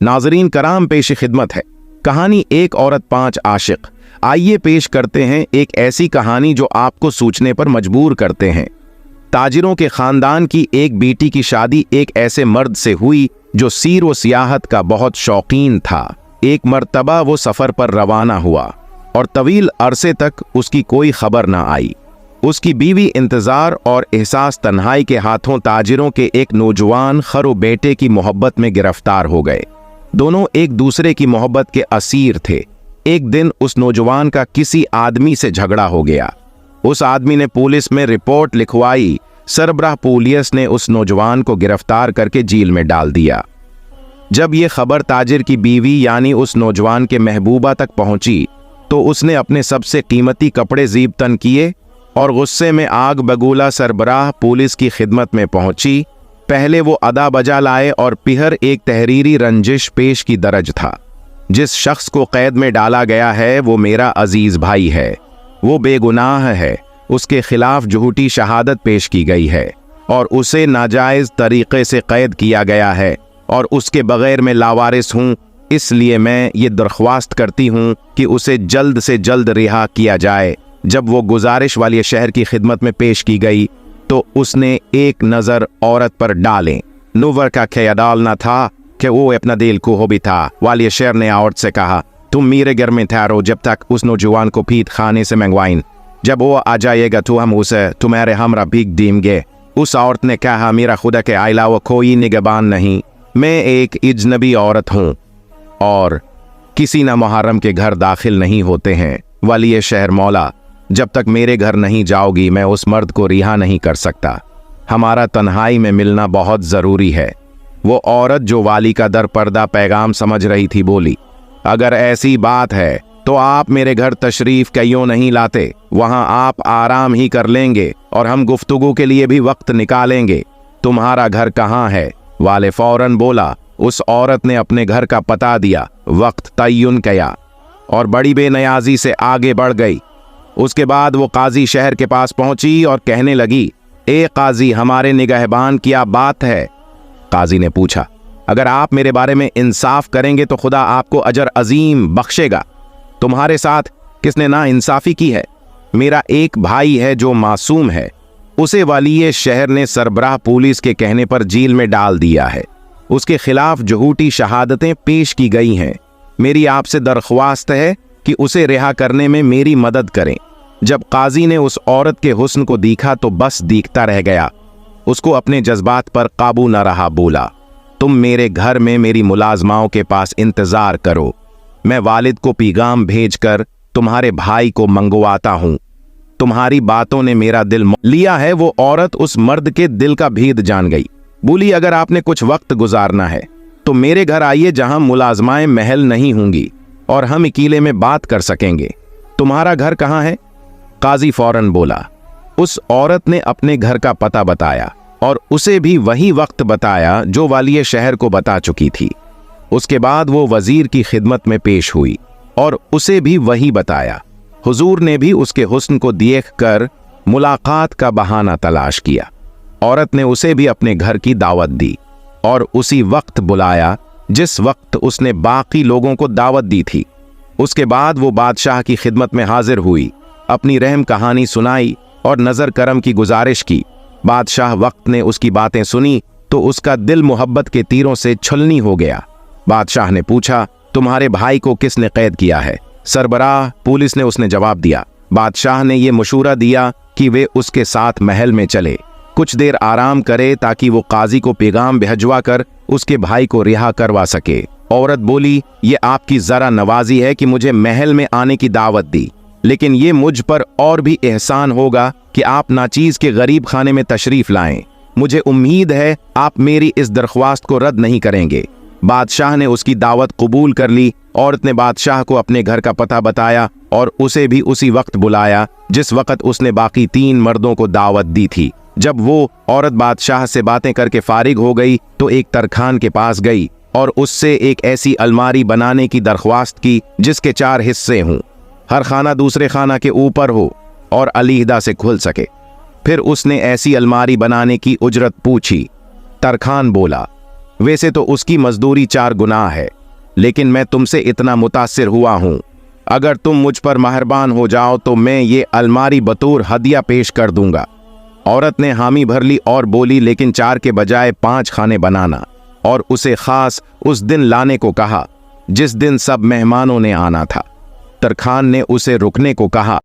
नाज़रीन कराम, पेश खिदमत है कहानी एक औरत पांच आशिक। आइए पेश करते हैं एक ऐसी कहानी जो आपको सोचने पर मजबूर करते हैं। ताजिरों के खानदान की एक बेटी की शादी एक ऐसे मर्द से हुई जो सीर व सियाहत का बहुत शौकीन था। एक मर्तबा वो सफर पर रवाना हुआ और तवील अरसे तक उसकी कोई खबर न आई। उसकी बीवी इंतजार और एहसास तन्हाई के हाथों ताजिरों के एक नौजवान खरो बेटे की मोहब्बत में गिरफ्तार हो गए। दोनों एक दूसरे की मोहब्बत के असीर थे। एक दिन उस नौजवान का किसी आदमी से झगड़ा हो गया। उस आदमी ने पुलिस में रिपोर्ट लिखवाई। सरबराह पुलिस ने उस नौजवान को गिरफ्तार करके जेल में डाल दिया। जब ये खबर ताजिर की बीवी यानी उस नौजवान के महबूबा तक पहुंची तो उसने अपने सबसे कीमती कपड़े ज़ीब तन किए और गुस्से में आग बगूला सरबराह पुलिस की खिदमत में पहुंची। पहले वो अदा बजा लाए और पिहर एक तहरीरी रंजिश पेश की दरज था। जिस शख्स को कैद में डाला गया है वो मेरा अजीज भाई है, वो बेगुनाह है, उसके खिलाफ झूठी शहादत पेश की गई है और उसे नाजायज तरीके से कैद किया गया है और उसके बगैर मैं लावारिस हूँ। इसलिए मैं ये दरख्वास्त करती हूँ कि उसे जल्द से जल्द रिहा किया जाए। जब वो गुजारिश वाली शहर की खिदमत में पेश की गई तो उसने एक नज़र औरत पर डालें। नूवर का ख्याल न था कि वो अपना दिल को भी था। वाली शहर ने औरत से कहा, तुम मेरे घर में ठहरो जब तक उस नौजवान को फीत खाने से मंगवाइन। जब वो आ जाएगा तो हम उसे तुम्हारे हमरा भीख देंगे। उस औरत ने कहा, मेरा खुदा के अलावा कोई निगहबान नहीं, मैं एक अजनबी औरत हूँ और किसी ना मुहर्रम के घर दाखिल नहीं होते हैं। वाली शहर मौला, जब तक मेरे घर नहीं जाओगी मैं उस मर्द को रिहा नहीं कर सकता। हमारा तन्हाई में मिलना बहुत ज़रूरी है। वो औरत जो वाली का दर पर्दा पैगाम समझ रही थी बोली, अगर ऐसी बात है तो आप मेरे घर तशरीफ़ क्यों नहीं लाते? वहाँ आप आराम ही कर लेंगे और हम गुफ्तगू के लिए भी वक्त निकालेंगे। तुम्हारा घर कहाँ है? वाले फौरन बोला। उस औरत ने अपने घर का पता दिया, वक्त तय्युन किया और बड़ी बेनियाजी से आगे बढ़ गई। उसके बाद वो काजी शहर के पास पहुंची और कहने लगी, ए काजी, हमारे निगहबान क्या बात है? काजी ने पूछा, अगर आप मेरे बारे में इंसाफ करेंगे तो खुदा आपको अजर अजीम बख्शेगा। तुम्हारे साथ किसने ना इंसाफी की है? मेरा एक भाई है जो मासूम है, उसे वाली शहर ने सरबराह पुलिस के कहने पर जेल में डाल दिया है। उसके खिलाफ झूठी शहादतें पेश की गई हैं। मेरी आपसे दरख्वास्त है कि उसे रिहा करने में मेरी मदद करें। जब काजी ने उस औरत के हुस्न को देखा तो बस देखता रह गया। उसको अपने जज्बात पर काबू न रहा। बोला, तुम मेरे घर में मेरी मुलाजमाओं के पास इंतजार करो, मैं वालिद को पैगाम भेजकर तुम्हारे भाई को मंगवाता हूं। तुम्हारी बातों ने मेरा दिल लिया है। वो औरत उस मर्द के दिल का भेद जान गई। बोली, अगर आपने कुछ वक्त गुजारना है तो मेरे घर आइए जहां मुलाजमाएं महल नहीं होंगी और हम अकेले में बात कर सकेंगे। तुम्हारा घर कहाँ है? काजी फौरन बोला। उस औरत ने अपने घर का पता बताया और उसे भी वही वक्त बताया जो वाली शहर को बता चुकी थी। उसके बाद वो वजीर की खिदमत में पेश हुई और उसे भी वही बताया। हुजूर ने भी उसके हुस्न को देखकर मुलाकात का बहाना तलाश किया। औरत ने उसे भी अपने घर की दावत दी और उसी वक्त बुलाया जिस वक्त उसने बाकी लोगों को दावत दी थी। उसके बाद वो बादशाह की खिदमत में हाजिर हुई, अपनी रहम कहानी सुनाई और नज़र करम की गुजारिश की। बादशाह वक्त ने उसकी बातें सुनी तो उसका दिल मोहब्बत के तीरों से छलनी हो गया। बादशाह ने पूछा, तुम्हारे भाई को किसने कैद किया है? सरबराह पुलिस ने उसने जवाब दिया। बादशाह ने यह मशूरा दिया कि वे उसके साथ महल में चले, कुछ देर आराम करे ताकि वो काजी को पैगाम भिजवा कर उसके भाई को रिहा करवा सके। औरत बोली, ये आपकी जरा नवाजी है कि मुझे महल में आने की दावत दी, लेकिन ये मुझ पर और भी एहसान होगा कि आप नाचीज के गरीब खाने में तशरीफ लाएं। मुझे उम्मीद है आप मेरी इस दरख्वास्त को रद्द नहीं करेंगे। बादशाह ने उसकी दावत कबूल कर ली। औरत ने बादशाह को अपने घर का पता बताया और उसे भी उसी वक्त बुलाया जिस वक्त उसने बाकी 3 मर्दों को दावत दी थी। जब वो औरत बादशाह से बातें करके फारिग हो गई तो एक तरखान के पास गई और उससे एक ऐसी अलमारी बनाने की दरख्वास्त की जिसके 4 हिस्से हों, हर खाना दूसरे खाना के ऊपर हो और अलहदा से खुल सके। फिर उसने ऐसी अलमारी बनाने की उजरत पूछी। तरखान बोला, वैसे तो उसकी मजदूरी 4 गुना है, लेकिन मैं तुमसे इतना मुतासिर हुआ हूं, अगर तुम मुझ पर मेहरबान हो जाओ तो मैं ये अलमारी बतौर हदिया पेश कर दूंगा। औरत ने हामी भर ली और बोली, लेकिन 4 के बजाय 5 खाने बनाना और उसे खास उस दिन लाने को कहा जिस दिन सब मेहमानों ने आना था। तरखान ने उसे रुकने को कहा।